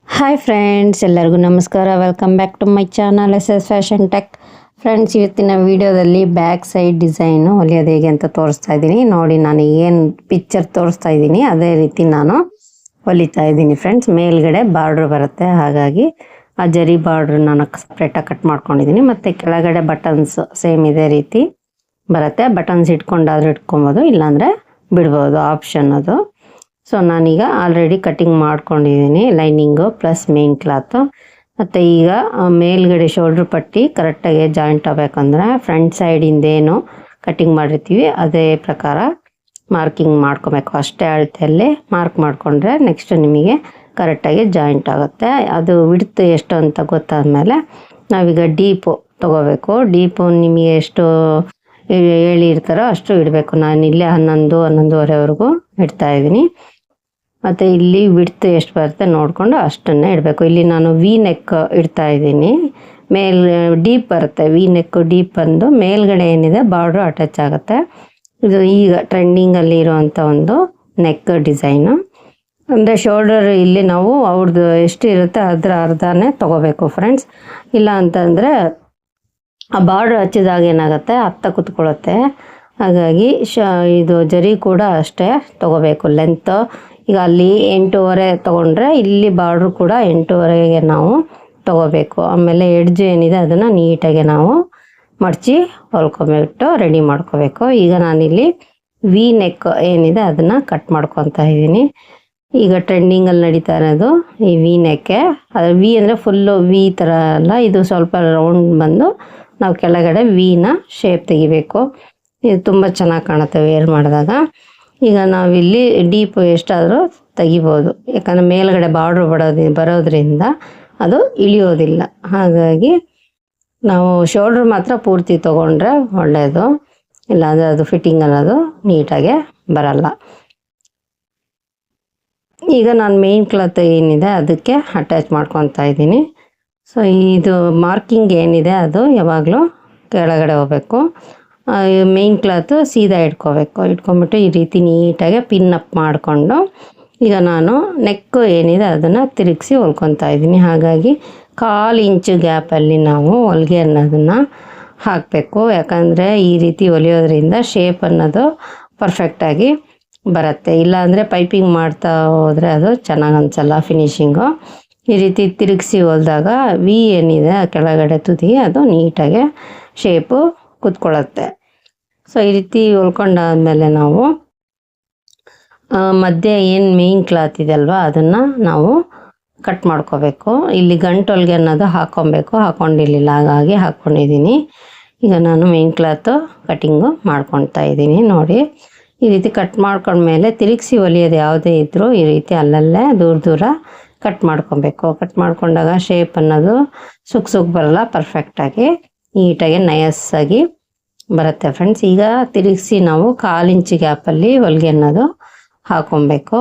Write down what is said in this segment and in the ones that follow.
Hi friends, ಎಲ್ಲರಿಗೂ ನಮಸ್ಕಾರ. Welcome back to my channel SS fashion tech. Friends, ಇವತ್ತಿನ ವಿಡಿಯೋದಲ್ಲಿ ಬ್ಯಾಕ್ ಸೈಡ್ ಡಿಸೈನು ಹೊಲಿಯೋದು ಹೇಗೆ ಅಂತ ತೋರಿಸ್ತಾ ಇದ್ದೀನಿ. ನೋಡಿ, ನಾನು ಏನು ಪಿಕ್ಚರ್ ತೋರಿಸ್ತಾ ಇದ್ದೀನಿ ಅದೇ ರೀತಿ ನಾನು ಹೊಲಿತಾ ಇದ್ದೀನಿ ಫ್ರೆಂಡ್ಸ್. ಮೇಲ್ಗಡೆ ಬಾರ್ಡ್ರ್ ಬರುತ್ತೆ, ಹಾಗಾಗಿ ಆ ಜರಿ ಬಾರ್ಡ್ರ್ ನಾನು ಸಪ್ರೇಟಾಗಿ ಕಟ್ ಮಾಡ್ಕೊಂಡಿದ್ದೀನಿ. ಮತ್ತು ಕೆಳಗಡೆ ಬಟನ್ಸ್ ಸೇಮ್ ಇದೇ ರೀತಿ ಬರುತ್ತೆ. ಬಟನ್ಸ್ ಇಟ್ಕೊಂಡಾದ್ರೂ ಇಟ್ಕೊಬೋದು, ಇಲ್ಲಾಂದರೆ ಬಿಡ್ಬೋದು, ಆಪ್ಷನ್ ಅದು. ಸೊ ನಾನೀಗ ಆಲ್ರೆಡಿ ಕಟಿಂಗ್ ಮಾಡ್ಕೊಂಡಿದ್ದೀನಿ, ಲೈನಿಂಗು ಪ್ಲಸ್ ಮೇನ್ ಕ್ಲಾತು. ಮತ್ತು ಈಗ ಮೇಲ್ಗಡೆ ಶೋಲ್ಡ್ರ್ ಪಟ್ಟಿ ಕರೆಕ್ಟಾಗಿ ಜಾಯಿಂಟ್ ಆಗಬೇಕಂದ್ರೆ ಫ್ರಂಟ್ ಸೈಡಿಂದೇನು ಕಟಿಂಗ್ ಮಾಡಿರ್ತೀವಿ ಅದೇ ಪ್ರಕಾರ ಮಾರ್ಕಿಂಗ್ ಮಾಡ್ಕೊಬೇಕು. ಅಷ್ಟೇ ಅಳತೆಯಲ್ಲಿ ಮಾರ್ಕ್ ಮಾಡಿಕೊಂಡ್ರೆ ನೆಕ್ಸ್ಟ್ ನಿಮಗೆ ಕರೆಕ್ಟಾಗಿ ಜಾಯಿಂಟ್ ಆಗುತ್ತೆ. ಅದು ವಿಡ್ತ್ ಎಷ್ಟು ಅಂತ ಗೊತ್ತಾದಮೇಲೆ ನಾವೀಗ ಡೀಪು ತೊಗೋಬೇಕು. ಡೀಪು ನಿಮಗೆ ಎಷ್ಟು ಹೇಳಿರ್ತಾರೋ ಅಷ್ಟು ಇಡಬೇಕು. ನಾನು ಇಲ್ಲೇ 11-11:30ವರೆಗೂ ಇಡ್ತಾಯಿದ್ದೀನಿ. ಮತ್ತು ಇಲ್ಲಿ ವಿಡ್ತ್ ಎಷ್ಟು ಬರುತ್ತೆ ನೋಡಿಕೊಂಡು ಅಷ್ಟನ್ನೇ ಇಡಬೇಕು. ಇಲ್ಲಿ ನಾನು ವಿ ನೆಕ್ ಇಡ್ತಾ ಇದ್ದೀನಿ. ಡೀಪ್ ಬರುತ್ತೆ, ವಿ ನೆಕ್ ಡೀಪ್ ಬಂದು ಮೇಲ್ಗಡೆ ಏನಿದೆ ಬಾರ್ಡ್ರು ಅಟ್ಯಾಚ್ ಆಗುತ್ತೆ. ಇದು ಈಗ ಟ್ರೆಂಡಿಂಗಲ್ಲಿ ಇರೋವಂಥ ಒಂದು ನೆಕ್ ಡಿಸೈನು. ಅಂದರೆ ಶೋಲ್ಡರ್ ಇಲ್ಲಿ ನಾವು ಅವ್ರದ್ದು ಎಷ್ಟು ಇರುತ್ತೆ ಅದರ ಅರ್ಧನೇ ತೊಗೋಬೇಕು ಫ್ರೆಂಡ್ಸ್. ಇಲ್ಲ ಅಂತಂದರೆ ಆ ಬಾರ್ಡ್ರ್ ಹಚ್ಚಿದಾಗ ಏನಾಗುತ್ತೆ, ಹತ್ತ ಕೂತ್ಕೊಳ್ಳುತ್ತೆ. ಹಾಗಾಗಿ ಇದು ಜರಿ ಕೂಡ ಅಷ್ಟೇ ತೊಗೋಬೇಕು ಲೆಂತ್. ಈಗ ಅಲ್ಲಿ 8:30 ತೊಗೊಂಡ್ರೆ ಇಲ್ಲಿ ಬಾರ್ಡ್ರು ಕೂಡ 8:30ಗೆ ನಾವು ತೊಗೋಬೇಕು. ಆಮೇಲೆ ಎಡ್ಜ್ ಏನಿದೆ ಅದನ್ನು ನೀಟಾಗಿ ನಾವು ಮಡಚಿ ಹೊಲ್ಕೊಬಿಟ್ಟು ರೆಡಿ ಮಾಡ್ಕೋಬೇಕು. ಈಗ ನಾನಿಲ್ಲಿ ವಿ ನೆಕ್ ಏನಿದೆ ಅದನ್ನು ಕಟ್ ಮಾಡ್ಕೊತಾ ಇದ್ದೀನಿ. ಈಗ ಟ್ರೆಂಡಿಂಗಲ್ಲಿ ನಡೀತಾ ಇರೋದು ಈ ವಿ ನೆಕ್ಕೆ. ಅದು ವಿ ಅಂದರೆ ಫುಲ್ಲು ವಿ ಥರ ಅಲ್ಲ, ಇದು ಸ್ವಲ್ಪ ರೌಂಡ್ ಬಂದು ನಾವು ಕೆಳಗಡೆ ವಿನ ಶೇಪ್ ತೆಗಿಬೇಕು. ಇದು ತುಂಬ ಚೆನ್ನಾಗಿ ಕಾಣುತ್ತೆ ವೇರ್ ಮಾಡಿದಾಗ. ಈಗ ನಾವಿಲ್ಲಿ ಡೀಪ್ ಎಷ್ಟಾದರೂ ತೆಗಿಬೋದು, ಯಾಕಂದರೆ ಮೇಲ್ಗಡೆ ಬಾರ್ಡ್ರ್ ಬರೋದ್ರಿಂದ ಅದು ಇಳಿಯೋದಿಲ್ಲ. ಹಾಗಾಗಿ ನಾವು ಶೋಲ್ಡ್ರ್ ಮಾತ್ರ ಪೂರ್ತಿ ತೊಗೊಂಡ್ರೆ ಒಳ್ಳೆಯದು, ಇಲ್ಲಾಂದರೆ ಅದು ಫಿಟ್ಟಿಂಗ್ ಅನ್ನೋದು ನೀಟಾಗೆ ಬರಲ್ಲ. ಈಗ ನಾನು ಮೇನ್ ಕ್ಲಾತ್ ಏನಿದೆ ಅದಕ್ಕೆ ಅಟ್ಯಾಚ್ ಮಾಡ್ಕೊತಾ ಇದ್ದೀನಿ. ಸೊ ಇದು ಮಾರ್ಕಿಂಗ್ ಏನಿದೆ ಅದು ಯಾವಾಗಲೂ ಕೆಳಗಡೆ ಹೋಗಬೇಕು. ಮೇನ್ ಕ್ಲಾತು ಸೀದಾ ಇಟ್ಕೊಂಬಿಟ್ಟು ಈ ರೀತಿ ನೀಟಾಗಿ ಪಿನ್ ಅಪ್ ಮಾಡಿಕೊಂಡು ಈಗ ನಾನು ನೆಕ್ಕು ಏನಿದೆ ಅದನ್ನು ತಿರುಗಿಸಿ ಹೊಲ್ಕೊತಾ ಇದ್ದೀನಿ. ಹಾಗಾಗಿ 1/4 ಇಂಚು ಗ್ಯಾಪಲ್ಲಿ ನಾವು ಹೊಲಿಗೆ ಅನ್ನೋದನ್ನು ಹಾಕಬೇಕು. ಯಾಕಂದರೆ ಈ ರೀತಿ ಹೊಲಿಯೋದ್ರಿಂದ ಶೇಪ್ ಅನ್ನೋದು ಪರ್ಫೆಕ್ಟಾಗಿ ಬರುತ್ತೆ. ಇಲ್ಲಾಂದರೆ ಪೈಪಿಂಗ್ ಮಾಡ್ತಾ ಹೋದರೆ ಅದು ಚೆನ್ನಾಗಿ ಅನಿಸಲ್ಲ ಫಿನಿಶಿಂಗು. ಈ ರೀತಿ ತಿರುಗಿಸಿ ಹೊಲಿದಾಗ ವಿ ಏನಿದೆ ಕೆಳಗಡೆ ತುದಿ ಅದು ನೀಟಾಗಿ ಶೇಪು ಕೂತ್ಕೊಳ್ಳುತ್ತೆ. ಸೊ ಈ ರೀತಿ ಹೊಲ್ಕೊಂಡಾದ್ಮೇಲೆ ನಾವು ಮಧ್ಯೆ ಏನು ಮೇನ್ ಕ್ಲಾತ್ ಇದೆ ಅಲ್ವಾ ಅದನ್ನು ನಾವು ಕಟ್ ಮಾಡ್ಕೋಬೇಕು. ಇಲ್ಲಿ ಗಂಟೊಲ್ಗೆ ಅನ್ನೋದು ಹಾಕ್ಕೊಂಡಿರಲಿಲ್ಲ, ಹಾಗಾಗಿ ಹಾಕ್ಕೊಂಡಿದ್ದೀನಿ. ಈಗ ನಾನು ಮೇನ್ ಕ್ಲಾತು ಕಟಿಂಗು ಮಾಡ್ಕೊತಾ ಇದ್ದೀನಿ. ನೋಡಿ, ಈ ರೀತಿ ಕಟ್ ಮಾಡ್ಕೊಂಡ್ಮೇಲೆ ತಿರುಗಿಸಿ ಹೊಲಿಯೋದು ಯಾವುದೇ ಇದ್ದರೂ ಈ ರೀತಿ ಅಲ್ಲಲ್ಲೇ ದೂರ ಕಟ್ ಮಾಡ್ಕೊಬೇಕು. ಕಟ್ ಮಾಡ್ಕೊಂಡಾಗ ಶೇಪ್ ಅನ್ನೋದು ಸುಕ್ ಬರಲ್ಲ, ಪರ್ಫೆಕ್ಟಾಗಿ ನೀಟಾಗಿ ನಯಸ್ಸಾಗಿ ಬರುತ್ತೆ ಫ್ರೆಂಡ್ಸ್. ಈಗ ತಿರುಗಿಸಿ ನಾವು 1/4 ಇಂಚು ಗ್ಯಾಪಲ್ಲಿ ಹೊಲಿಗೆ ಅನ್ನೋದು ಹಾಕೊಬೇಕು.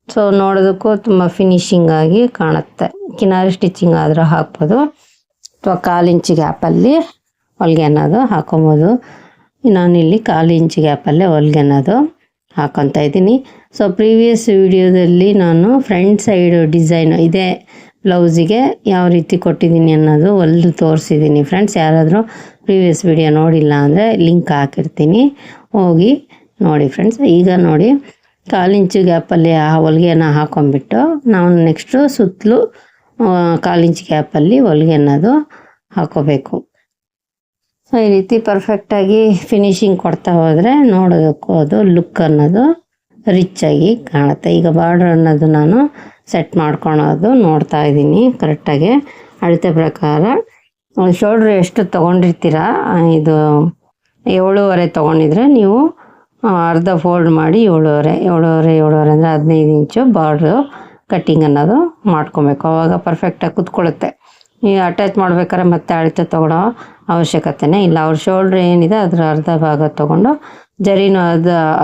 ಸೊ ನೋಡೋದಕ್ಕೂ ತುಂಬ ಫಿನಿಶಿಂಗ್ ಆಗಿ ಕಾಣುತ್ತೆ. ಕಿನಾರಿ ಸ್ಟಿಚಿಂಗ್ ಆದರೂ ಹಾಕ್ಬೋದು, ಅಥವಾ 1/4 ಇಂಚು ಗ್ಯಾಪಲ್ಲಿ ಹೊಲಿಗೆ ಅನ್ನೋದು ಹಾಕೊಬೋದು. ನಾನಿಲ್ಲಿ 1/4 ಇಂಚು ಗ್ಯಾಪಲ್ಲೇ ಹೊಲಿಗೆ ಅನ್ನೋದು ಹಾಕೊತಾ ಇದ್ದೀನಿ. ಸೊ ಪ್ರೀವಿಯಸ್ ವಿಡಿಯೋದಲ್ಲಿ ನಾನು ಫ್ರಂಟ್ ಸೈಡ್ ಡಿಸೈನ್ ಇದೇ ಬ್ಲೌಸಿಗೆ ಯಾವ ರೀತಿ ಕೊಟ್ಟಿದ್ದೀನಿ ಅನ್ನೋದು ಹೊಲಿದು ತೋರಿಸಿದ್ದೀನಿ ಫ್ರೆಂಡ್ಸ್. ಯಾರಾದರೂ ಪ್ರೀವಿಯಸ್ ವಿಡಿಯೋ ನೋಡಿಲ್ಲ ಅಂದರೆ ಲಿಂಕ್ ಹಾಕಿರ್ತೀನಿ, ಹೋಗಿ ನೋಡಿ ಫ್ರೆಂಡ್ಸ್. ಈಗ ನೋಡಿ, 1/4 ಇಂಚು ಗ್ಯಾಪಲ್ಲಿ ಆ ಹೊಲಿಗೆನ ಹಾಕೊಂಡ್ಬಿಟ್ಟು ನಾವು ನೆಕ್ಸ್ಟು ಸುತ್ತಲೂ 1/4 ಇಂಚು ಗ್ಯಾಪಲ್ಲಿ ಹೊಲಿಗೆ ಅನ್ನೋದು ಹಾಕೋಬೇಕು. ಸೊ ಈ ರೀತಿ ಪರ್ಫೆಕ್ಟಾಗಿ ಫಿನಿಶಿಂಗ್ ಕೊಡ್ತಾ ಹೋದರೆ ನೋಡೋದಕ್ಕೂ ಅದು ಲುಕ್ ಅನ್ನೋದು ರಿಚ್ಚಾಗಿ ಕಾಣುತ್ತೆ. ಈಗ ಬಾರ್ಡ್ರ್ ಅನ್ನೋದು ನಾನು ಸೆಟ್ ಮಾಡ್ಕೊಳೋದು ನೋಡ್ತಾ ಇದ್ದೀನಿ ಕರೆಕ್ಟಾಗಿ ಅಳತೆ ಪ್ರಕಾರ. ಶೋಲ್ಡ್ರ್ ಎಷ್ಟು ತೊಗೊಂಡಿರ್ತೀರ, ಇದು 7.5 ತೊಗೊಂಡಿದ್ರೆ ನೀವು ಅರ್ಧ ಫೋಲ್ಡ್ ಮಾಡಿ 7.5 ಅಂದರೆ 15 ಇಂಚು ಬಾರ್ಡ್ರು ಕಟ್ಟಿಂಗ್ ಅನ್ನೋದು ಮಾಡ್ಕೊಬೇಕು. ಆವಾಗ ಪರ್ಫೆಕ್ಟಾಗಿ ಕೂತ್ಕೊಳ್ಳುತ್ತೆ. ನೀವು ಅಟ್ಯಾಚ್ ಮಾಡ್ಬೇಕಾದ್ರೆ ಮತ್ತೆ ಅಳತೆ ತೊಗೊಳೋ ಅವಶ್ಯಕತೆನೇ ಇಲ್ಲ. ಅವ್ರ ಶೋಲ್ಡ್ರ್ ಏನಿದೆ ಅದರ ಅರ್ಧ ಭಾಗ ತೊಗೊಂಡು ಜರಿನೂ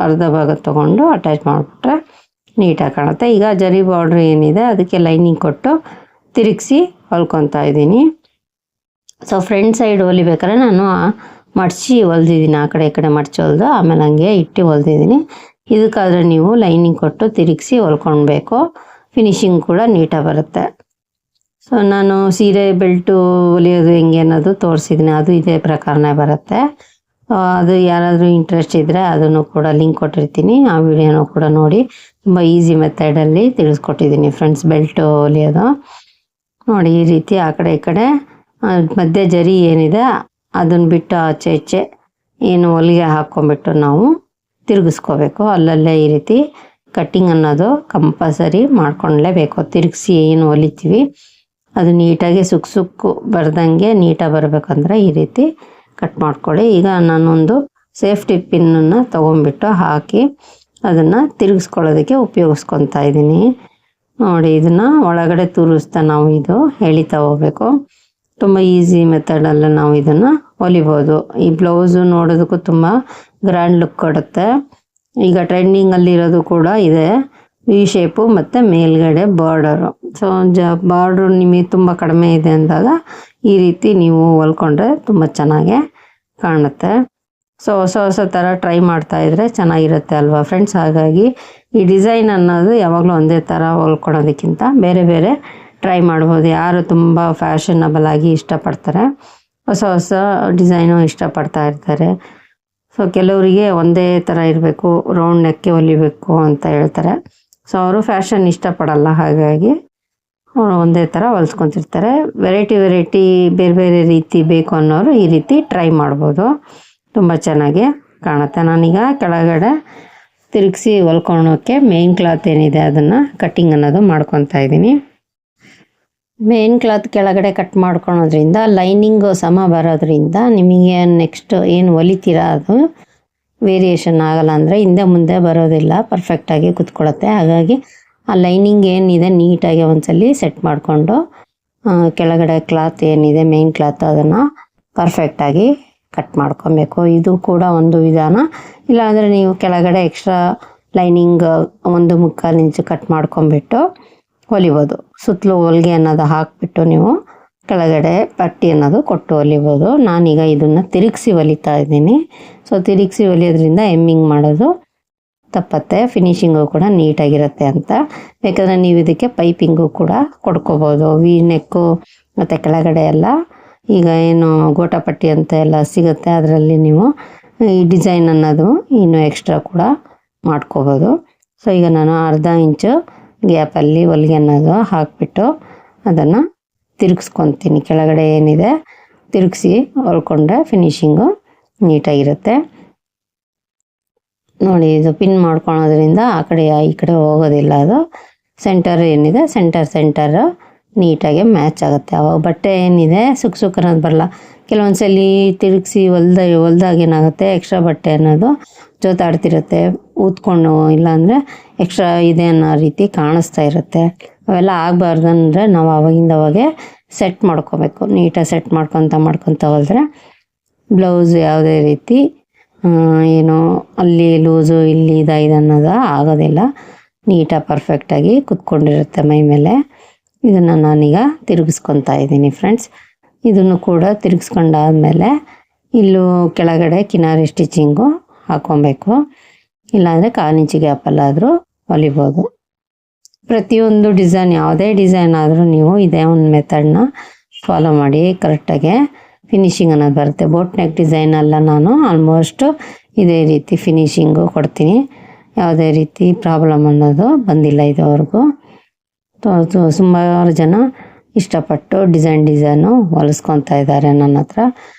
ಅರ್ಧ ಭಾಗ ತೊಗೊಂಡು ಅಟ್ಯಾಚ್ ಮಾಡಿಬಿಟ್ರೆ ನೀಟಾಗಿ ಕಾಣುತ್ತೆ. ಈಗ ಜರಿ ಬಾರ್ಡ್ರ್ ಏನಿದೆ ಅದಕ್ಕೆ ಲೈನಿಂಗ್ ಕೊಟ್ಟು ತಿರುಗಿಸಿ ಹೊಲ್ಕೊತಾ ಇದ್ದೀನಿ. ಸೊ ಫ್ರಂಟ್ ಸೈಡ್ ಹೊಲಿಬೇಕಾದ್ರೆ ನಾನು ಮಡಚಿ ಹೊಲ್ದಿದ್ದೀನಿ, ಆ ಕಡೆ ಈ ಕಡೆ ಮಡಚಿ ಹೊಲ್ದು ಆಮೇಲೆ ಹಂಗೆ ಇಟ್ಟು ಹೊಲ್ದಿದ್ದೀನಿ. ಇದಕ್ಕಾದರೆ ನೀವು ಲೈನಿಂಗ್ ಕೊಟ್ಟು ತಿರುಗಿಸಿ ಹೊಲ್ಕೊಳ್ಬೇಕು. ಫಿನಿಶಿಂಗ್ ಕೂಡ ನೀಟಾಗಿ ಬರುತ್ತೆ. ಸೊ ನಾನು ಸೀರೆ ಬೆಲ್ಟು ಹೊಲಿಯೋದು ಹೆಂಗೆ ಅನ್ನೋದು ತೋರಿಸಿದ್ದೀನಿ, ಅದು ಇದೇ ಪ್ರಕಾರನೇ ಬರುತ್ತೆ. ಅದು ಯಾರಾದರೂ ಇಂಟ್ರೆಸ್ಟ್ ಇದ್ದರೆ ಅದನ್ನು ಕೂಡ ಲಿಂಕ್ ಕೊಟ್ಟಿರ್ತೀನಿ, ಆ ವಿಡಿಯೋನೂ ಕೂಡ ನೋಡಿ. ತುಂಬ ಈಸಿ ಮೆಥಡಲ್ಲಿ ತಿಳಿಸ್ಕೊಟ್ಟಿದ್ದೀನಿ ಫ್ರೆಂಡ್ಸ್ ಬೆಲ್ಟು ಹೊಲಿಯೋದು. ನೋಡಿ ಈ ರೀತಿ ಆ ಕಡೆ ಈ ಕಡೆ ಮಧ್ಯೆ ಜರಿ ಏನಿದೆ ಅದನ್ನು ಬಿಟ್ಟು ಆಚೆ ಈಚೆ ಏನು ಹೊಲಿಗೆ ಹಾಕ್ಕೊಂಬಿಟ್ಟು ನಾವು ತಿರುಗಿಸ್ಕೋಬೇಕು. ಅಲ್ಲಲ್ಲೇ ಈ ರೀತಿ ಕಟ್ಟಿಂಗ್ ಅನ್ನೋದು ಕಂಪಲ್ಸರಿ ಮಾಡ್ಕೊಳ್ಳೇಬೇಕು. ತಿರುಗಿಸಿ ಏನು ಹೊಲಿತೀವಿ ಅದು ನೀಟಾಗಿ ಸುಕ್ಕು ಬರ್ದಂಗೆ ನೀಟಾಗಿ ಬರಬೇಕಂದ್ರೆ ಈ ರೀತಿ ಕಟ್ ಮಾಡ್ಕೊಳ್ಳಿ. ಈಗ ನಾನೊಂದು ಸೇಫ್ಟಿ ಪಿನ್ನನ್ನು ತೊಗೊಂಡ್ಬಿಟ್ಟು ಹಾಕಿ ಅದನ್ನು ತಿರುಗಿಸ್ಕೊಳ್ಳೋದಕ್ಕೆ ಉಪಯೋಗಿಸ್ಕೊತಾ ಇದ್ದೀನಿ. ನೋಡಿ ಇದನ್ನು ಒಳಗಡೆ ತೂರಿಸ್ತಾ ನಾವು ಇದು ಎಳಿತಾ ಹೋಗ್ಬೇಕು. ತುಂಬ ಈಸಿ ಮೆಥಡಲ್ಲಿ ನಾವು ಇದನ್ನು ಹೊಲಿಬೋದು. ಈ ಬ್ಲೌಸು ನೋಡೋದಕ್ಕೂ ತುಂಬ ಗ್ರ್ಯಾಂಡ್ ಲುಕ್ ಕೊಡುತ್ತೆ. ಈಗ ಟ್ರೆಂಡಿಂಗಲ್ಲಿರೋದು ಕೂಡ ಇದೆ, ವಿ ಶೇಪು ಮತ್ತು ಮೇಲ್ಗಡೆ ಬಾರ್ಡರು. ಸೊ ಬಾರ್ಡ್ರು ನಿಮಗೆ ತುಂಬ ಕಡಿಮೆ ಇದೆ ಅಂದಾಗ ಈ ರೀತಿ ನೀವು ಹೊಲ್ಕೊಂಡ್ರೆ ತುಂಬ ಚೆನ್ನಾಗೇ ಕಾಣುತ್ತೆ. ಸೊ ಹೊಸ ಥರ ಟ್ರೈ ಮಾಡ್ತಾಯಿದ್ರೆ ಚೆನ್ನಾಗಿರುತ್ತೆ ಅಲ್ವಾ ಫ್ರೆಂಡ್ಸ್. ಹಾಗಾಗಿ ಈ ಡಿಸೈನ್ ಅನ್ನೋದು ಯಾವಾಗಲೂ ಒಂದೇ ಥರ ಹೊಲ್ಕೊಳೋದಕ್ಕಿಂತ ಬೇರೆ ಬೇರೆ ಟ್ರೈ ಮಾಡ್ಬೋದು. ಯಾರು ತುಂಬ ಫ್ಯಾಷನಬಲ್ ಆಗಿ ಇಷ್ಟಪಡ್ತಾರೆ, ಹೊಸ ಡಿಸೈನು ಇಷ್ಟಪಡ್ತಾ ಇರ್ತಾರೆ. ಸೊ ಕೆಲವರಿಗೆ ಒಂದೇ ಥರ ಇರಬೇಕು, ರೌಂಡ್ ನೆಕ್ಕೆ ಹೊಲಿಬೇಕು ಅಂತ ಹೇಳ್ತಾರೆ. ಸೊ ಅವರು ಫ್ಯಾಷನ್ ಇಷ್ಟಪಡಲ್ಲ, ಹಾಗಾಗಿ ಅವರು ಒಂದೇ ಥರ ಹೊಲ್ಸ್ಕೊತಿರ್ತಾರೆ. ವೆರೈಟಿ ಬೇರೆ ಬೇರೆ ರೀತಿ ಬೇಕು ಅನ್ನೋರು ಈ ರೀತಿ ಟ್ರೈ ಮಾಡ್ಬೋದು, ತುಂಬ ಚೆನ್ನಾಗಿ ಕಾಣುತ್ತೆ. ನಾನೀಗ ಕೆಳಗಡೆ ತಿರುಗಿಸಿ ಹೊಲ್ಕೊಳೋಕ್ಕೆ ಮೇನ್ ಕ್ಲಾತ್ ಏನಿದೆ ಅದನ್ನು ಕಟ್ಟಿಂಗ್ ಅನ್ನೋದು ಮಾಡ್ಕೊತಾ ಇದ್ದೀನಿ. ಮೇನ್ ಕ್ಲಾತ್ ಕೆಳಗಡೆ ಕಟ್ ಮಾಡ್ಕೊಳೋದ್ರಿಂದ ಲೈನಿಂಗು ಸಮ ಬರೋದ್ರಿಂದ ನಿಮಗೆ ನೆಕ್ಸ್ಟ್ ಏನು ಹೊಲಿತೀರಾ ಅದು ವೇರಿಯೇಷನ್ ಆಗಲ್ಲ, ಅಂದರೆ ಹಿಂದೆ ಮುಂದೆ ಬರೋದಿಲ್ಲ, ಪರ್ಫೆಕ್ಟಾಗಿ ಕುತ್ಕೊಳ್ಳುತ್ತೆ. ಹಾಗಾಗಿ ಆ ಲೈನಿಂಗ್ ಏನಿದೆ ನೀಟಾಗಿ ಒಂದ್ಸಲಿ ಸೆಟ್ ಮಾಡಿಕೊಂಡು ಕೆಳಗಡೆ ಕ್ಲಾತ್ ಏನಿದೆ ಮೇನ್ ಕ್ಲಾತ್ ಅದನ್ನು ಪರ್ಫೆಕ್ಟಾಗಿ ಕಟ್ ಮಾಡ್ಕೊಬೇಕು. ಇದು ಕೂಡ ಒಂದು ವಿಧಾನ. ಇಲ್ಲಾಂದರೆ ನೀವು ಕೆಳಗಡೆ ಎಕ್ಸ್ಟ್ರಾ ಲೈನಿಂಗ್ 1/4 ಇಂಚು ಕಟ್ ಮಾಡ್ಕೊಂಬಿಟ್ಟು ಹೊಲಿಬೋದು. ಸುತ್ತಲೂ ಹೊಲಿಗೆ ಅನ್ನೋದು ಹಾಕಿಬಿಟ್ಟು ನೀವು ಕೆಳಗಡೆ ಪಟ್ಟಿ ಅನ್ನೋದು ಕೊಟ್ಟು ಹೊಲಿಬೋದು. ನಾನೀಗ ಇದನ್ನು ತಿರುಗಿಸಿ ಹೊಲಿತಾ ಇದ್ದೀನಿ. ಸೊ ತಿರುಗಿಸಿ ಹೊಲಿಯೋದ್ರಿಂದ ಎಮ್ಮಿಂಗ್ ಮಾಡೋದು ತಪ್ಪತ್ತೆ, ಫಿನಿಶಿಂಗು ಕೂಡ ನೀಟಾಗಿರುತ್ತೆ ಅಂತ. ಬೇಕಾದರೆ ನೀವು ಇದಕ್ಕೆ ಪೈಪಿಂಗು ಕೂಡ ಕೊಡ್ಕೋಬೋದು. ವಿ ನೆಕ್ಕು ಮತ್ತು ಕೆಳಗಡೆ ಎಲ್ಲ ಈಗ ಏನು ಗೋಟಾಪಟ್ಟಿ ಅಂತ ಎಲ್ಲ ಸಿಗುತ್ತೆ, ಅದರಲ್ಲಿ ನೀವು ಈ ಡಿಸೈನ್ ಅನ್ನೋದು ಇನ್ನೂ ಎಕ್ಸ್ಟ್ರಾ ಕೂಡ ಮಾಡ್ಕೋಬೋದು. ಸೊ ಈಗ ನಾನು ಅರ್ಧ ಇಂಚು ಗ್ಯಾಪಲ್ಲಿ ಹೊಲಿಗೆ ಅನ್ನೋದು ಹಾಕಿಬಿಟ್ಟು ಅದನ್ನು ತಿರುಗಿಸ್ಕೊತೀನಿ. ಕೆಳಗಡೆ ಏನಿದೆ ತಿರುಗಿಸಿ ಹೊಲ್ಕೊಂಡ್ರೆ ಫಿನಿಶಿಂಗು ನೀಟಾಗಿರುತ್ತೆ. ನೋಡಿ ಇದು ಪಿನ್ ಮಾಡ್ಕೊಳೋದ್ರಿಂದ ಆ ಕಡೆ ಈ ಕಡೆ ಹೋಗೋದಿಲ್ಲ. ಅದು ಸೆಂಟರ್ ಏನಿದೆ ಸೆಂಟರ್ ನೀಟಾಗಿ ಮ್ಯಾಚ್ ಆಗುತ್ತೆ. ಅವಾಗ ಬಟ್ಟೆ ಏನಿದೆ ಸುಕ್ ಅನ್ನೋದು ಬರಲ್ಲ. ಕೆಲವೊಂದು ಸಲ ತಿರುಗಿಸಿ ಹೊಲ್ದಾಗ ಏನಾಗುತ್ತೆ ಎಕ್ಸ್ಟ್ರಾ ಬಟ್ಟೆ ಅನ್ನೋದು ಜೋತಾಡ್ತಿರುತ್ತೆ, ಊದ್ಕೊಂಡು ಇಲ್ಲಾಂದರೆ ಎಕ್ಸ್ಟ್ರಾ ಇದೆ ಅನ್ನೋ ರೀತಿ ಕಾಣಿಸ್ತಾ ಇರುತ್ತೆ. ಅವೆಲ್ಲ ಆಗಬಾರ್ದು ಅಂದರೆ ನಾವು ಅವಾಗಿಂದವಾಗೆ ಸೆಟ್ ಮಾಡ್ಕೋಬೇಕು. ನೀಟಾಗಿ ಸೆಟ್ ಮಾಡ್ಕೊತ ಹೋದರೆ ಬ್ಲೌಸ್ ಯಾವುದೇ ರೀತಿ ಏನು ಅಲ್ಲಿ ಲೂಸು ಇಲ್ಲಿ ಇದು ಅನ್ನೋದು ಆಗೋದಿಲ್ಲ. ನೀಟಾಗಿ ಪರ್ಫೆಕ್ಟಾಗಿ ಕುತ್ಕೊಂಡಿರುತ್ತೆ ಮೈ ಮೇಲೆ. ಇದನ್ನು ನಾನೀಗ ತಿರುಗಿಸ್ಕೊತಾ ಇದ್ದೀನಿ ಫ್ರೆಂಡ್ಸ್. ಇದನ್ನು ಕೂಡ ತಿರುಗಿಸ್ಕೊಂಡಾದ್ಮೇಲೆ ಇಲ್ಲೂ ಕೆಳಗಡೆ ಕಿನಾರಿ ಸ್ಟಿಚಿಂಗು ಹಾಕ್ಕೊಬೇಕು. ಇಲ್ಲಾಂದರೆ 1/4 ಇಂಚು ಗ್ಯಾಪಲ್ಲಾದರೂ ಹೊಲಿಬೋದು. ಪ್ರತಿಯೊಂದು ಡಿಸೈನ್ ಯಾವುದೇ ಡಿಸೈನ್ ಆದರೂ ನೀವು ಇದೇ ಒಂದು ಮೆಥಡ್ನ ಫಾಲೋ ಮಾಡಿ ಕರೆಕ್ಟಾಗಿ ಫಿನಿಶಿಂಗ್ ಅನ್ನೋದು ಬರುತ್ತೆ. ಬೋಟ್ ನೆಕ್ ಡಿಸೈನ್ ಎಲ್ಲ ನಾನು ಆಲ್ಮೋಸ್ಟು ಇದೇ ರೀತಿ ಫಿನಿಶಿಂಗು ಕೊಡ್ತೀನಿ. ಯಾವುದೇ ರೀತಿ ಪ್ರಾಬ್ಲಮ್ ಅನ್ನೋದು ಬಂದಿಲ್ಲ ಇದುವರೆಗೂ. ಸುಮಾರು ಜನ ಇಷ್ಟಪಟ್ಟು ಡಿಸೈನು ಹೊಲಿಸ್ಕೊತಾ ಇದ್ದಾರೆ ನನ್ನ ಹತ್ರ.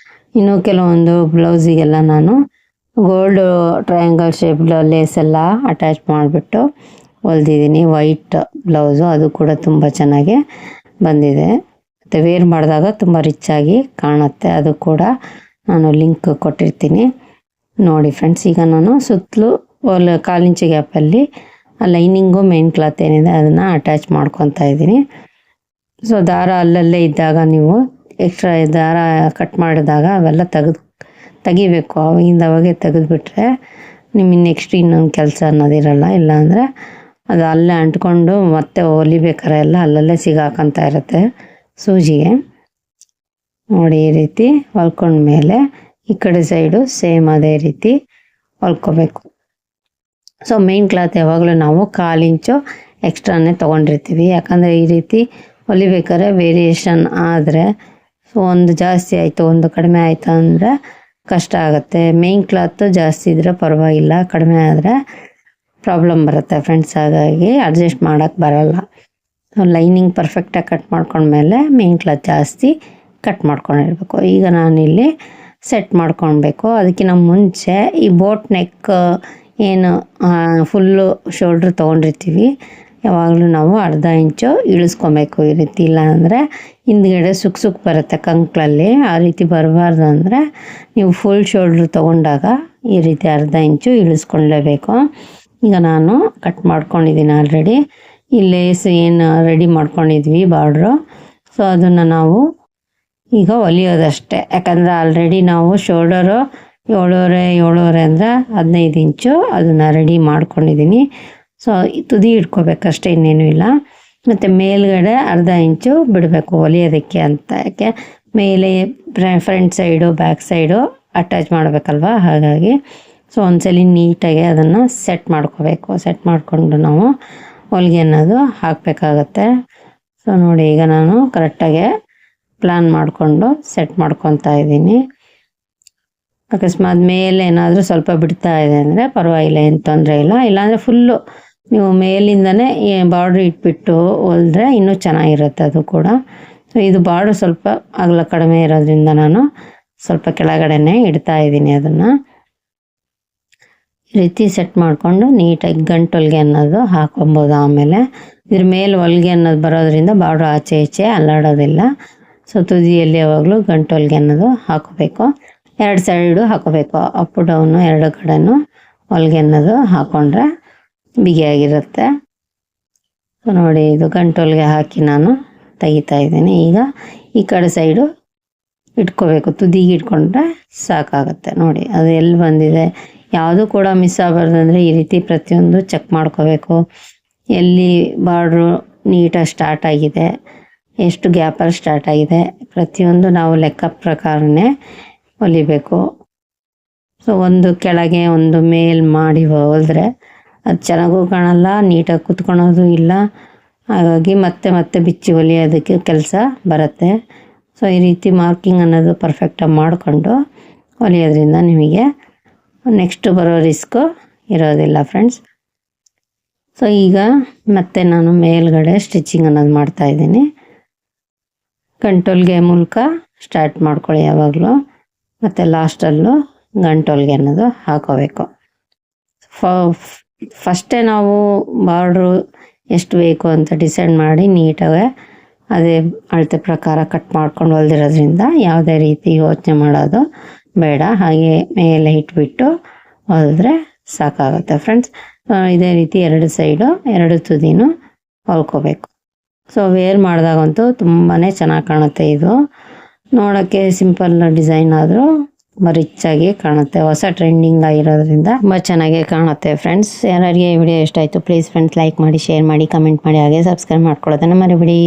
ಇನ್ನು ಕೆಲವೊಂದು ಬ್ಲೌಸಿಗೆಲ್ಲ ನಾನು ಗೋಲ್ಡ್ ಟ್ರಯಾಂಗಲ್ ಶೇಪ್ ಲೇಸ್ ಎಲ್ಲ ಅಟ್ಯಾಚ್ ಮಾಡಿಬಿಟ್ಟು ಹೊಲ್ದಿದ್ದೀನಿ. ವೈಟ್ ಬ್ಲೌಸು ಅದು ಕೂಡ ತುಂಬ ಚೆನ್ನಾಗಿ ಬಂದಿದೆ. ಮತ್ತು ವೇರ್ ಮಾಡಿದಾಗ ತುಂಬ ರಿಚ್ಚಾಗಿ ಕಾಣುತ್ತೆ. ಅದು ಕೂಡ ನಾನು ಲಿಂಕ್ ಕೊಟ್ಟಿರ್ತೀನಿ ನೋಡಿ ಫ್ರೆಂಡ್ಸ್. ಈಗ ನಾನು ಸುತ್ತಲೂ 1/4 ಇಂಚು ಗ್ಯಾಪಲ್ಲಿ ಆ ಲೈನಿಂಗು ಮೇನ್ ಕ್ಲಾತ್ ಏನಿದೆ ಅದನ್ನು ಅಟ್ಯಾಚ್ ಮಾಡ್ಕೊತಾ ಇದ್ದೀನಿ. ಸೊ ದಾರ ಅಲ್ಲಲ್ಲೇ ಇದ್ದಾಗ ನೀವು ಎಕ್ಸ್ಟ್ರಾ ದಾರ ಕಟ್ ಮಾಡಿದಾಗ ಅವೆಲ್ಲ ತೆಗಿಬೇಕು. ಅವಾಗಿಂದವಾಗೆ ತೆಗೆದುಬಿಟ್ರೆ ನಿಮಗೆ ನೆಕ್ಸ್ಟ್ ಇನ್ನೊಂದು ಕೆಲಸ ಅನ್ನೋದಿರಲ್ಲ. ಇಲ್ಲಾಂದರೆ ಅದು ಅಲ್ಲೇ ಅಂಟ್ಕೊಂಡು ಮತ್ತೆ ಹೊಲಿಬೇಕಾರೆ ಎಲ್ಲ ಅಲ್ಲಲ್ಲೇ ಸಿಗಾಕೊಂತ ಇರುತ್ತೆ ಸೂಜಿಗೆ. ನೋಡಿ ಈ ರೀತಿ ಹೊಲ್ಕೊಂಡ್ಮೇಲೆ ಈ ಕಡೆ ಸೈಡು ಸೇಮ್ ಅದೇ ರೀತಿ ಹೊಲ್ಕೋಬೇಕು. ಸೊ ಮೇನ್ ಕ್ಲಾತ್ ಯಾವಾಗಲೂ ನಾವು 1/4 ಇಂಚು ಎಕ್ಸ್ಟ್ರಾನೇ ತೊಗೊಂಡಿರ್ತೀವಿ. ಯಾಕಂದರೆ ಈ ರೀತಿ ಹೊಲಿಬೇಕಾದ್ರೆ ವೇರಿಯೇಷನ್ ಆದರೆ ಒಂದು ಜಾಸ್ತಿ ಆಯಿತು ಒಂದು ಕಡಿಮೆ ಆಯಿತು ಅಂದರೆ ಕಷ್ಟ ಆಗುತ್ತೆ. ಮೇನ್ ಕ್ಲಾತು ಜಾಸ್ತಿ ಇದ್ದರೆ ಪರವಾಗಿಲ್ಲ, ಕಡಿಮೆ ಆದರೆ ಪ್ರಾಬ್ಲಮ್ ಬರುತ್ತೆ ಫ್ರೆಂಡ್ಸ್. ಹಾಗಾಗಿ ಅಡ್ಜಸ್ಟ್ ಮಾಡೋಕ್ಕೆ ಬರೋಲ್ಲ. ಲೈನಿಂಗ್ ಪರ್ಫೆಕ್ಟಾಗಿ ಕಟ್ ಮಾಡ್ಕೊಂಡ್ಮೇಲೆ ಮೇನ್ ಕ್ಲಾತ್ ಜಾಸ್ತಿ ಕಟ್ ಮಾಡ್ಕೊಂಡಿರ್ಬೇಕು. ಈಗ ನಾನಿಲ್ಲಿ ಸೆಟ್ ಮಾಡ್ಕೊಳ್ಬೇಕು. ಅದಕ್ಕಿಂತ ಮುಂಚೆ ಈ ಬೋಟ್ ನೆಕ್ ಏನು ಫುಲ್ಲು ಶೋಲ್ಡ್ರ್ ತೊಗೊಂಡಿರ್ತೀವಿ, ಯಾವಾಗಲೂ ನಾವು ಅರ್ಧ ಇಂಚು ಇಳಿಸ್ಕೊಬೇಕು ಈ ರೀತಿ. ಇಲ್ಲ ಅಂದರೆ ಹಿಂದ್ಗಡೆ ಸುಕ್ ಬರುತ್ತೆ ಕಂಕ್ಳಲ್ಲಿ. ಆ ರೀತಿ ಬರಬಾರ್ದು ಅಂದರೆ ನೀವು ಫುಲ್ ಶೋಲ್ಡ್ರ್ ತೊಗೊಂಡಾಗ ಈ ರೀತಿ ಅರ್ಧ ಇಂಚು ಇಳಿಸ್ಕೊಳ್ಳೇಬೇಕು. ಈಗ ನಾನು ಕಟ್ ಮಾಡ್ಕೊಂಡಿದ್ದೀನಿ ಆಲ್ರೆಡಿ. ಈ ಲೇಸ್ ಏನು ರೆಡಿ ಮಾಡ್ಕೊಂಡಿದ್ವಿ ಬಾರ್ಡ್ರು, ಸೊ ಅದನ್ನು ನಾವು ಈಗ ಹೊಲಿಯೋದಷ್ಟೇ. ಯಾಕಂದರೆ ಆಲ್ರೆಡಿ ನಾವು ಶೋಲ್ಡರು 7.5 ಅಂದರೆ 15 ಇಂಚು ಅದನ್ನು ರೆಡಿ ಮಾಡ್ಕೊಂಡಿದ್ದೀನಿ. ಸೊ ತುದಿ ಇಟ್ಕೋಬೇಕಷ್ಟೇ, ಇನ್ನೇನು ಇಲ್ಲ. ಮತ್ತು ಮೇಲ್ಗಡೆ ಅರ್ಧ ಇಂಚು ಬಿಡಬೇಕು ಹೊಲಿಯೋದಕ್ಕೆ ಅಂತ. ಯಾಕೆ ಮೇಲೆ front side back side attach ಮಾಡಬೇಕಲ್ವ, ಹಾಗಾಗಿ ಸೊ ಒಂದ್ಸಲಿ ನೀಟಾಗಿ ಅದನ್ನು ಸೆಟ್ ಮಾಡ್ಕೋಬೇಕು. ಸೆಟ್ ಮಾಡಿಕೊಂಡು ನಾವು ಹೊಲಿಗೆ ಅನ್ನೋದು ಹಾಕಬೇಕಾಗತ್ತೆ. ಸೊ ನೋಡಿ, ಈಗ ನಾನು ಕರೆಕ್ಟಾಗಿ ಪ್ಲ್ಯಾನ್ ಮಾಡಿಕೊಂಡು ಸೆಟ್ ಮಾಡ್ಕೊತಾ ಇದ್ದೀನಿ. ಅಕಸ್ಮಾತ್ ಮೇಲೆ ಏನಾದರೂ ಸ್ವಲ್ಪ ಬಿಡ್ತಾ ಇದೆ ಅಂದರೆ ಪರವಾಗಿಲ್ಲ, ಏನು ತೊಂದರೆ ಇಲ್ಲ. ಇಲ್ಲಾಂದರೆ ಫುಲ್ಲು ನೀವು ಮೇಲಿಂದನೇ ಬಾರ್ಡ್ರ್ ಇಟ್ಬಿಟ್ಟು ಹೊಲಿದ್ರೆ ಇನ್ನೂ ಚೆನ್ನಾಗಿರುತ್ತೆ ಅದು ಕೂಡ. ಸೊ ಇದು ಬಾರ್ಡ್ರ್ ಸ್ವಲ್ಪ ಅಗಲ ಕಡಿಮೆ ಇರೋದ್ರಿಂದ ನಾನು ಸ್ವಲ್ಪ ಕೆಳಗಡೆನೇ ಇಡ್ತಾ ಇದ್ದೀನಿ. ಅದನ್ನು ಈ ರೀತಿ ಸೆಟ್ ಮಾಡಿಕೊಂಡು ನೀಟಾಗಿ ಗಂಟು ಹೊಲಿಗೆ ಅನ್ನೋದು ಹಾಕೊಬೋದು. ಆಮೇಲೆ ಇದ್ರ ಮೇಲೆ ಹೊಲಿಗೆ ಅನ್ನೋದು ಬರೋದ್ರಿಂದ ಬಾರ್ಡ್ರ್ ಆಚೆ ಈಚೆ ಅಲ್ಲಾಡೋದಿಲ್ಲ. ಸೊ ತುದಿಯಲ್ಲಿ ಯಾವಾಗಲೂ ಗಂಟು ಹೊಲಿಗೆ ಅನ್ನೋದು ಹಾಕೋಬೇಕು. 2 ಸೈಡು ಹಾಕೋಬೇಕು, ಅಪ್ ಡೌನು 2 ಕಡೆನೂ ಹೊಲಿಗೆ ಅನ್ನೋದು ಹಾಕ್ಕೊಂಡ್ರೆ ಬಿಗಿಯಾಗಿರುತ್ತೆ. ಸೊ ನೋಡಿ, ಇದು ಗಂಟು ಹೊಲಿಗೆ ಹಾಕಿ ನಾನು ತೆಗಿತಾ ಇದ್ದೀನಿ. ಈಗ ಈ ಕಡೆ ಸೈಡು ಇಟ್ಕೋಬೇಕು, ತುದಿಗೆ ಇಟ್ಕೊಂಡ್ರೆ ಸಾಕಾಗುತ್ತೆ. ನೋಡಿ ಅದು ಎಲ್ಲಿ ಬಂದಿದೆ, ಯಾವುದೂ ಕೂಡ ಮಿಸ್ ಆಗಬಾರ್ದು ಅಂದರೆ ಈ ರೀತಿ ಪ್ರತಿಯೊಂದು ಚೆಕ್ ಮಾಡ್ಕೋಬೇಕು. ಎಲ್ಲಿ ಬಾರ್ಡ್ರು ನೀಟಾಗಿ ಸ್ಟಾರ್ಟ್ ಆಗಿದೆ, ಎಷ್ಟು ಗ್ಯಾಪಲ್ಲಿ ಸ್ಟಾರ್ಟ್ ಆಗಿದೆ, ಪ್ರತಿಯೊಂದು ನಾವು ಲೆಕ್ಕ ಪ್ರಕಾರನೇ ಹೊಲಿಬೇಕು. ಸೊ ಒಂದು ಕೆಳಗೆ ಒಂದು ಮೇಲ್ ಮಾಡಿ ಹೊಲಿದ್ರೆ ಅದು ಚೆನ್ನಾಗೂ ಕಾಣಲ್ಲ, ನೀಟಾಗಿ ಕುತ್ಕೊಳೋದು ಇಲ್ಲ. ಹಾಗಾಗಿ ಮತ್ತೆ ಬಿಚ್ಚಿ ಹೊಲಿಯೋದಕ್ಕೆ ಕೆಲಸ ಬರುತ್ತೆ. ಸೊ ಈ ರೀತಿ ಮಾರ್ಕಿಂಗ್ ಅನ್ನೋದು ಪರ್ಫೆಕ್ಟಾಗಿ ಮಾಡಿಕೊಂಡು ಹೊಲಿಯೋದ್ರಿಂದ ನಿಮಗೆ ನೆಕ್ಸ್ಟ್ ಬರೋ ರಿಸ್ಕು ಇರೋದಿಲ್ಲ ಫ್ರೆಂಡ್ಸ್. ಸೊ ಈಗ ಮತ್ತೆ ನಾನು ಮೇಲ್ಗಡೆ ಸ್ಟಿಚಿಂಗ್ ಅನ್ನೋದು ಮಾಡ್ತಾಯಿದ್ದೀನಿ. ಗಂಟೊಲ್ಗೆ ಮೂಲಕ ಸ್ಟಾರ್ಟ್ ಮಾಡ್ಕೊಳ್ಳಿ ಯಾವಾಗಲೂ, ಮತ್ತು ಲಾಸ್ಟಲ್ಲೂ ಗಂಟೊಲ್ಗೆ ಅನ್ನೋದು ಹಾಕೋಬೇಕು. ಫಸ್ಟೇ ನಾವು ಬಾರ್ಡ್ರು ಎಷ್ಟು ಬೇಕು ಅಂತ ಡಿಸೈಡ್ ಮಾಡಿ ನೀಟಾಗಿ ಅದೇ ಅಳತೆ ಪ್ರಕಾರ ಕಟ್ ಮಾಡ್ಕೊಂಡು ಹೊಲ್ದಿರೋದ್ರಿಂದ ಯಾವುದೇ ರೀತಿ ಯೋಚನೆ ಮಾಡೋದು ಬೇಡ. ಹಾಗೆ ಮೇಲೆ ಇಟ್ಬಿಟ್ಟು ಹೊಲಿದ್ರೆ ಸಾಕಾಗುತ್ತೆ ಫ್ರೆಂಡ್ಸ್. ಇದೇ ರೀತಿ 2 ಸೈಡು 2 ತುದಿನೂ ಹೊಲ್ಕೋಬೇಕು. ಸೊ ವೇರ್ ಮಾಡಿದಾಗಂತೂ ತುಂಬಾ ಚೆನ್ನಾಗಿ ಕಾಣುತ್ತೆ. ಇದು ನೋಡೋಕ್ಕೆ ಸಿಂಪಲ್ ಡಿಸೈನ್ ಆದರೂ ತುಂಬ ರಿಚ್ಚಾಗಿ ಕಾಣುತ್ತೆ. ಹೊಸ ಟ್ರೆಂಡಿಂಗ್ ಆಗಿರೋದ್ರಿಂದ ತುಂಬ ಚೆನ್ನಾಗಿ ಕಾಣುತ್ತೆ ಫ್ರೆಂಡ್ಸ್. ಯಾರಿಗೆ ಈ ವಿಡಿಯೋ ಇಷ್ಟ ಆಯಿತು ಪ್ಲೀಸ್ ಫ್ರೆಂಡ್ಸ್ ಲೈಕ್ ಮಾಡಿ, ಶೇರ್ ಮಾಡಿ, ಕಮೆಂಟ್ ಮಾಡಿ, ಹಾಗೆ ಸಬ್ಸ್ಕ್ರೈಬ್ ಮಾಡ್ಕೊಳ್ಳೋದನ್ನು ಮರಿಬೇಡಿ.